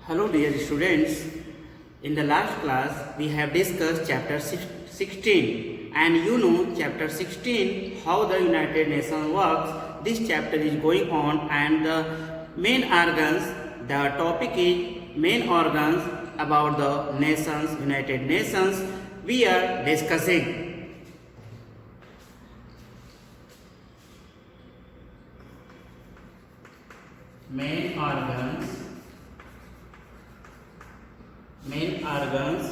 Hello dear students, in the last class we have discussed chapter 16 and you know chapter 16 how the United Nations works. This chapter is going on and the main organs, the topic is main organs about the nations, United Nations we are discussing. Main organs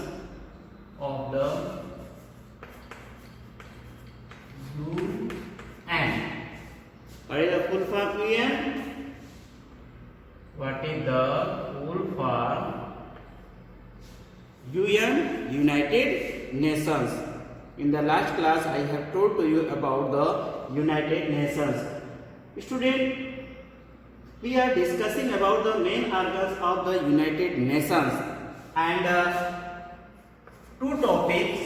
of the UN. What is the full form UN? What is the full form? UN, United Nations. In the last class I have told to you about the United Nations. Student, we are discussing about the main organs of the United Nations and two topics.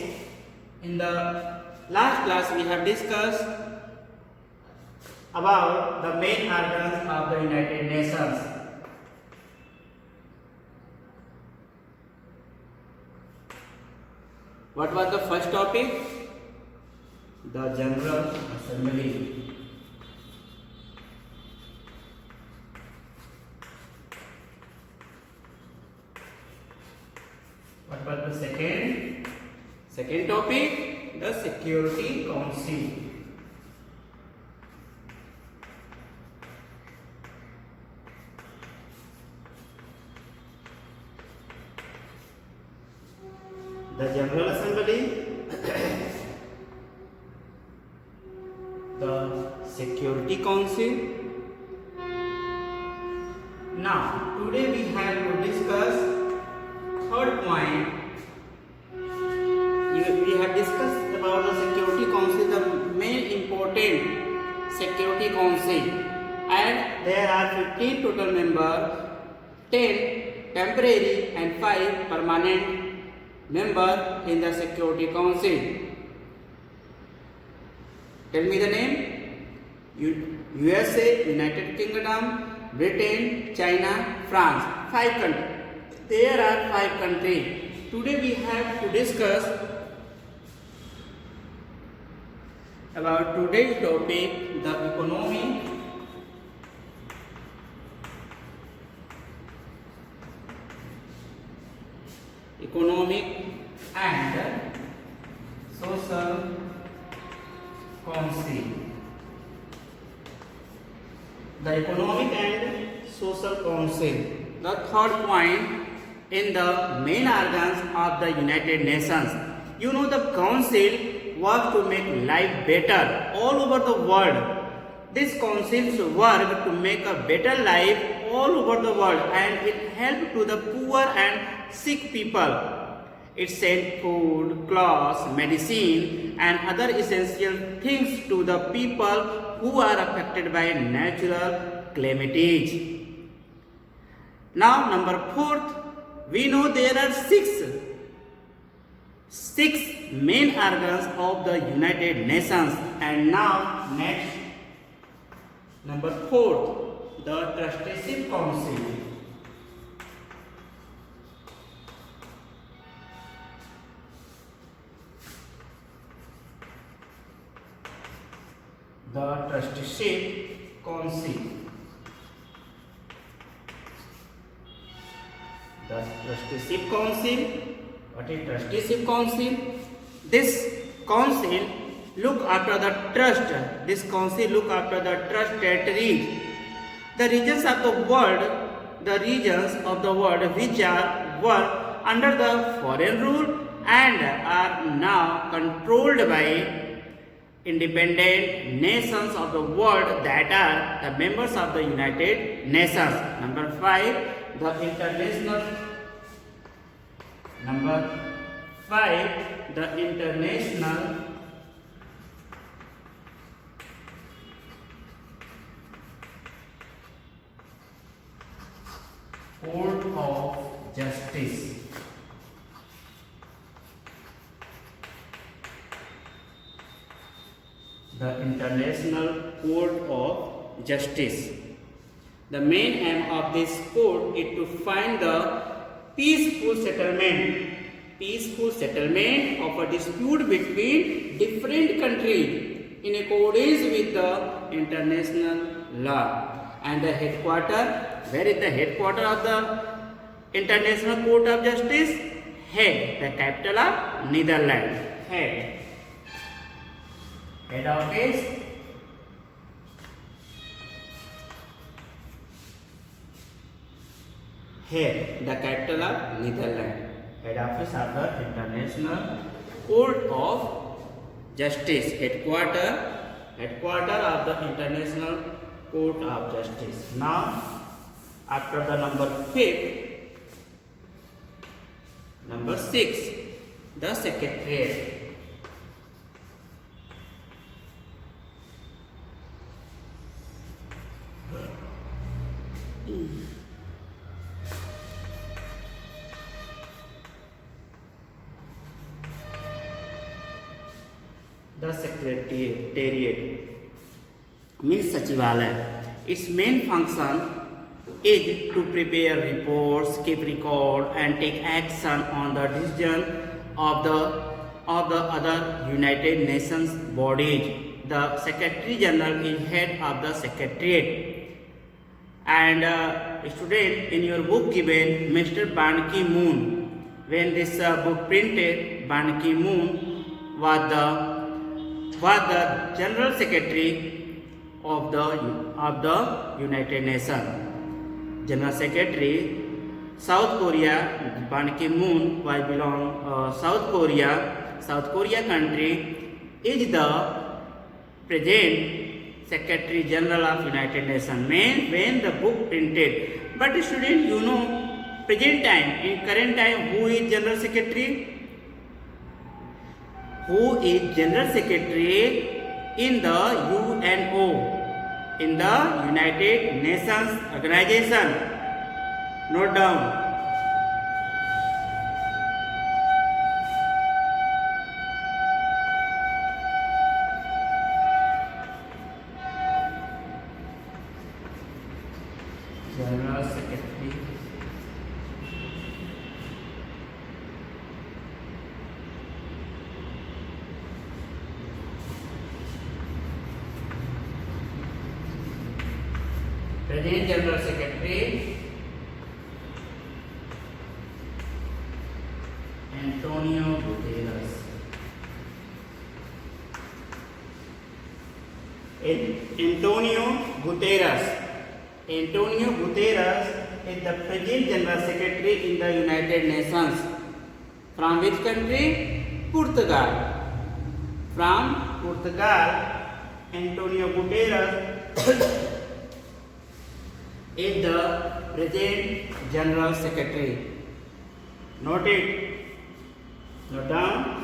In the last class we have discussed about the main organs of the United Nations. What was the first topic? The General Assembly. What was the second topic? The Security Council. The General Assembly, the Security Council. Now, today we have to discuss third point. We have discussed about the Security Council, the main important Security Council, and there are 15 total members, 10 temporary and 5 permanent members in the Security Council. Tell me the name. USA, United Kingdom, Britain, China, France. 5 countries. There are 5 countries. Today we have to discuss about today's topic, the economic and social council. The economic and social council. The third point in the main organs of the United Nations. You know the council works to make life better all over the world. This council's work to make a better life all over the world and it helps to the poor and sick people. It sends food, clothes, medicine and other essential things to the people who are affected by natural calamities. Now number 4th, we know there are six main organs of the United Nations. And now next, number 4, the Trusteeship Council. The Trusteeship Council. The Trusteeship Council. What is Trusteeship Council? This council look after the trust. This council look after the trust territories. The regions of the world which were under the foreign rule and are now controlled by independent nations of the world that are the members of the United Nations. Number 5, the International Court of Justice. The International Court of Justice. The main aim of this court is to find the peaceful settlement of a dispute between different countries in accordance with the international law. And the headquarter, where is the headquarter of the International Court of Justice? Hague, the capital of Netherlands. Hague. Head office. Hague, the capital of Netherlands. Head office of the International Court of Justice. Headquarter of the International Court of Justice. Now, after the number 5, number 6, the Secretariat. The Secretariat means Sachivalaya. Its main function is to prepare reports, keep record, and take action on the decision of the other United Nations bodies. The Secretary General is head of the Secretariat. And student, in your book given Mr. Ban Ki-moon, when this book printed, Ban Ki-moon was the General Secretary of the United Nations. General Secretary, South Korea, Ban Ki-moon was belong South Korea. South Korea country is the present Secretary General of United Nations. When the book printed, but student, you know, present time, in current time, who is General Secretary? Who is General Secretary in the UNO, in the United Nations Organization? Note down. General Secretary. Present General Secretary Antonio Guterres. Antonio Guterres is the present General Secretary in the United Nations. From which country? Portugal. From Portugal, Antonio Guterres is the present General Secretary. Note it. Note down.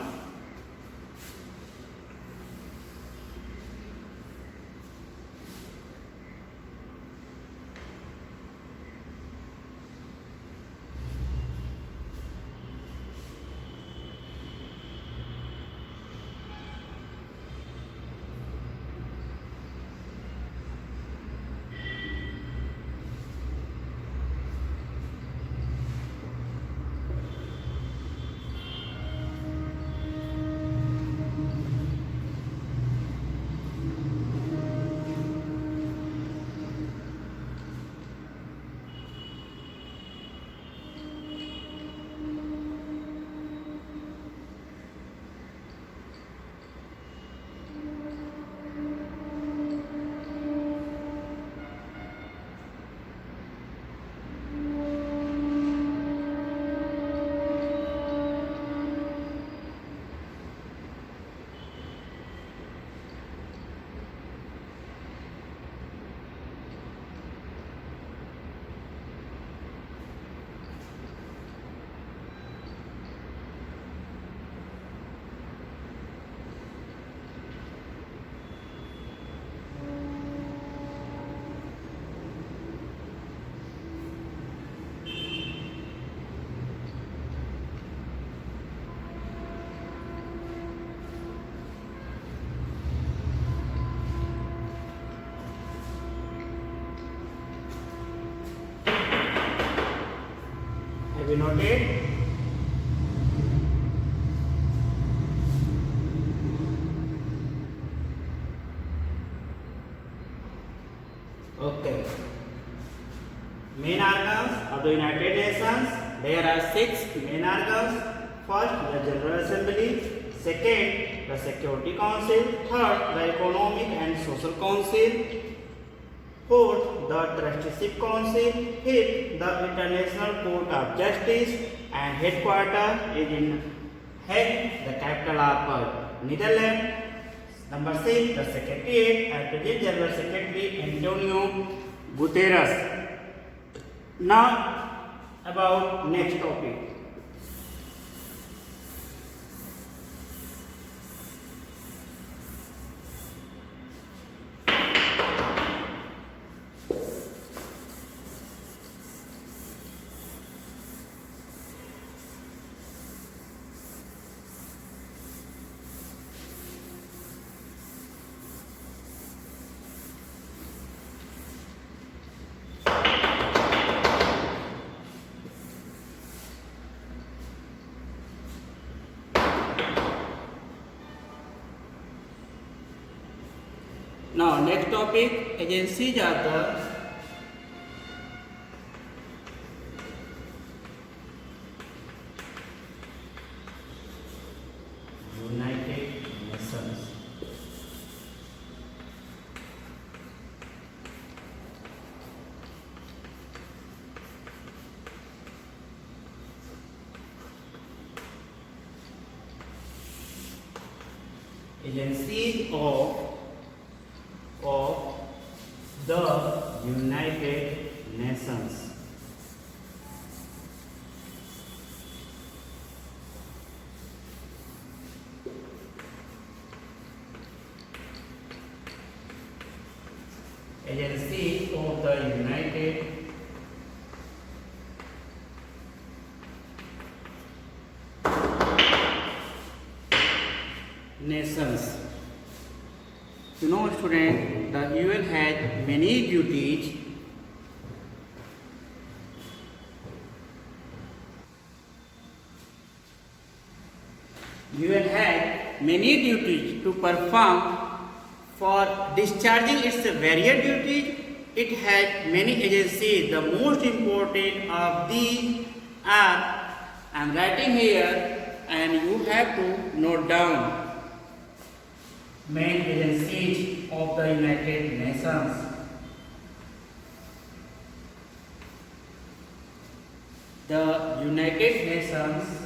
be noted. Okay. Main organs of the United Nations. There are 6 main organs. First, the General Assembly. Second, the Security Council. Third, the Economic and Social Council. Fourth, the Trusteeship Council. Fifth, the International Court of Justice. And headquarters is in Hague, the capital of Netherlands. Number 6, the Secretariat and Present General Secretary Antonio Guterres. Now, about next topic. Now, next topic, agencies of the United Nations. Agencies of the United Nations. Agency of the United Nations. You know, student, the UN has many duties. UN has many duties to perform. For discharging its various duties, it has many agencies. The most important of these are, I am writing here and you have to note down. Main agencies of the United Nations. The United Nations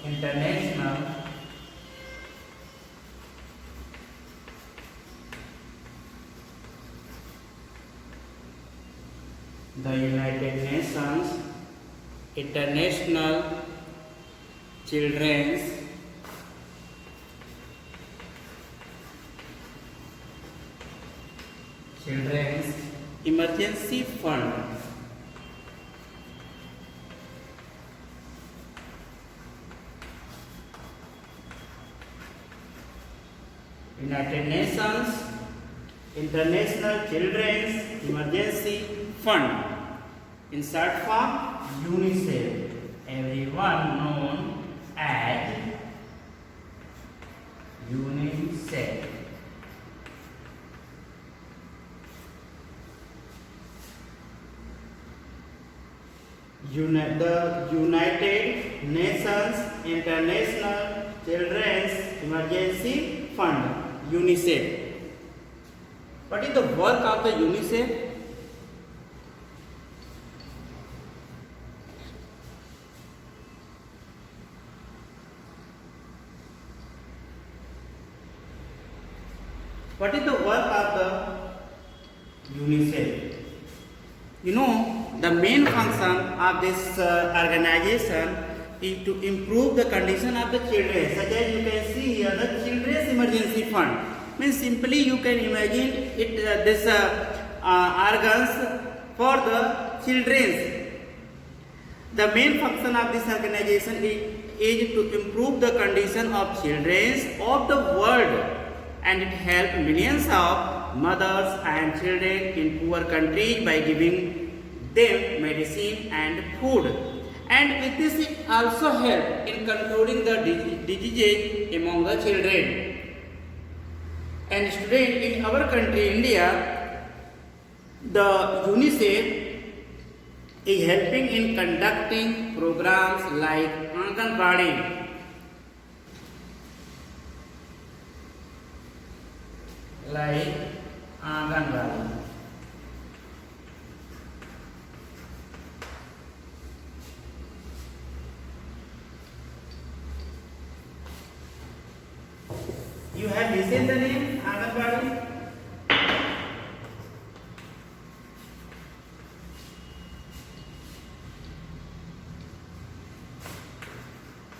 International the United Nations International Children's Emergency Fund. United Nations International Children's Emergency Fund. In short form, UNICEF, everyone known as UNICEF. The United Nations International Children's Emergency Fund, UNICEF. What is the work of the UNICEF? What is the work of the UNICEF? You know, the main function of this organization is to improve the condition of the children. Such as you can see here, the Children's Emergency Fund. Means simply you can imagine it. This organs for the children. The main function of this organization is to improve the condition of children of the world, and it helps millions of mothers and children in poor countries by giving them medicine and food. And with this it also helps in controlling the diseases among the children. And student, in our country India, the UNICEF is helping in conducting programs like Anganwadi, You have listened the name Anganwadi?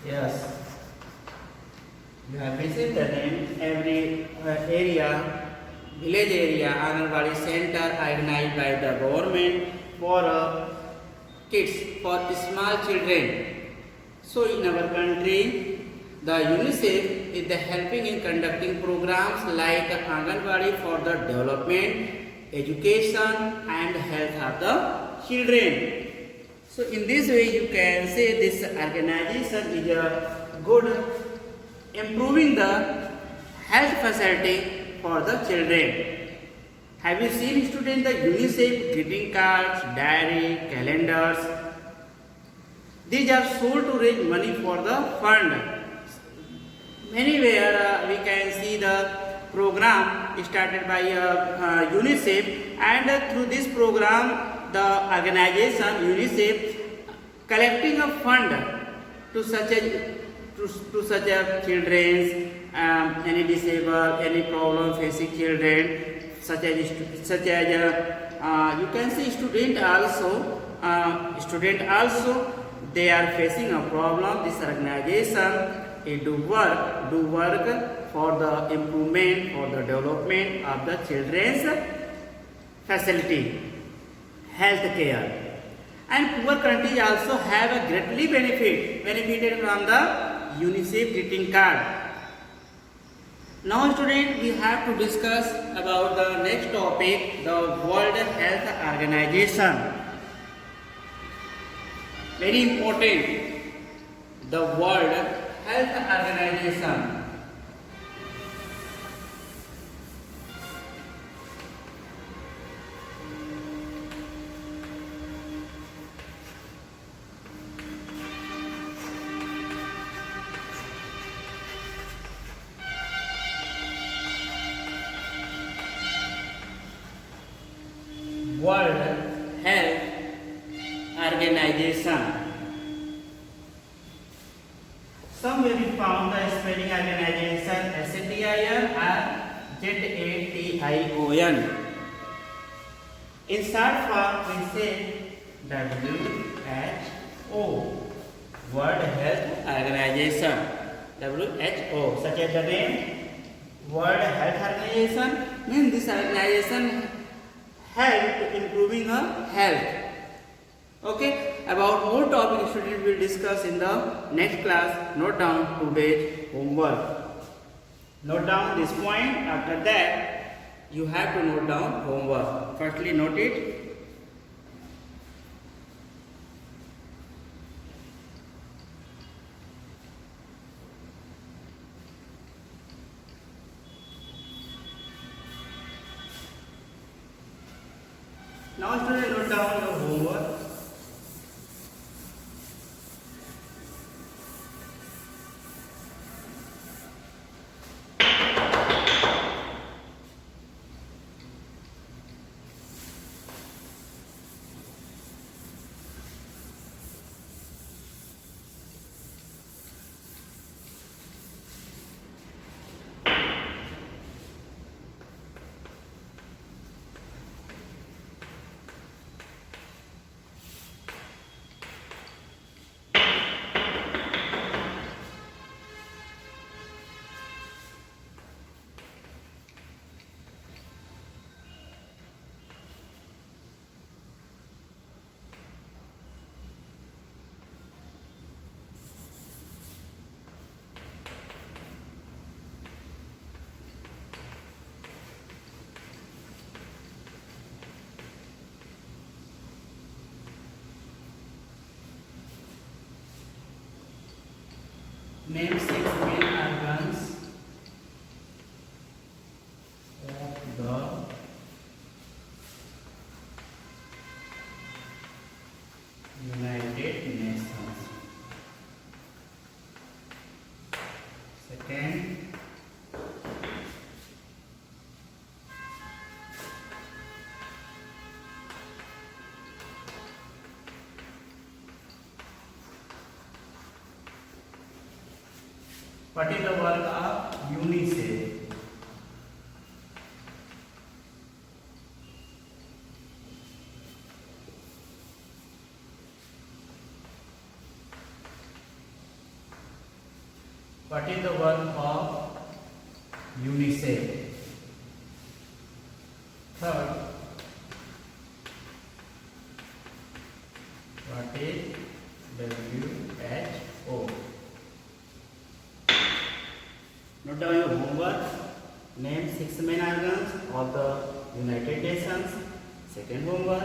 Yes. You have listened the name. Every area, village area, Anganwadi center organized by the government for kids, for small children. So in our country, the UNICEF is the helping in conducting programs like Anganwadi for the development, education and health of the children. So in this way you can say this organization is a good improving the health facility for the children. Have you seen students the UNICEF greeting cards, diary, calendars? These are sold to raise money for the fund. Anywhere we can see the program started by UNICEF, and through this program the organization UNICEF collecting a fund to such a children, any disabled, any problem facing children, such as you can see student also they are facing a problem. This organization do work for the improvement, for the development of the children's facility, health care. And poor countries also have a greatly benefited from the UNICEF greeting card. Now students, we have to discuss about the next topic, the World Health Organization. Very important, the World Health Organization. World Health Organization. Some will be found the spelling organization SATION or ZATION. In short form we say WHO, World Health Organization. WHO, such as the name World Health Organization means this organization help to improving health. Okay, about more topics students will discuss in the next class. Note down today's homework. Note down this point. After that, you have to note down homework. Firstly, note it. Now students, note down your homework. Name 6 main organs of the United Nations. Second, what is the work of UNICEF? What is the work of UNICEF? Third, what is WHO? Note down your homework. Name 6 main organs of the United Nations. Second homework,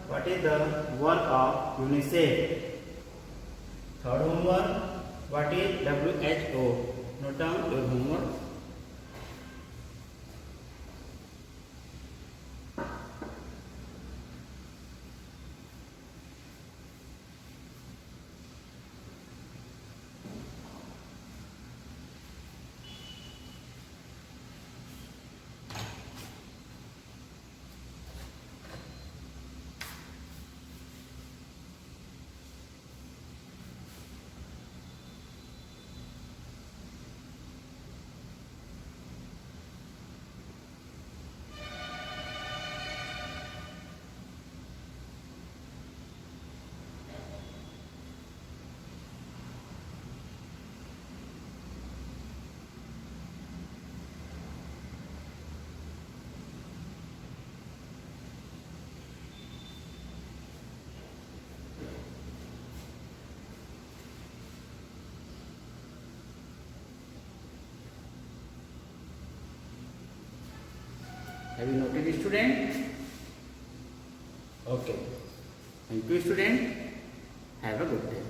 what is the work of UNICEF? Third homework, what is WHO? Note down your homework. Have you noted, student? Okay. Thank you, student. Have a good day.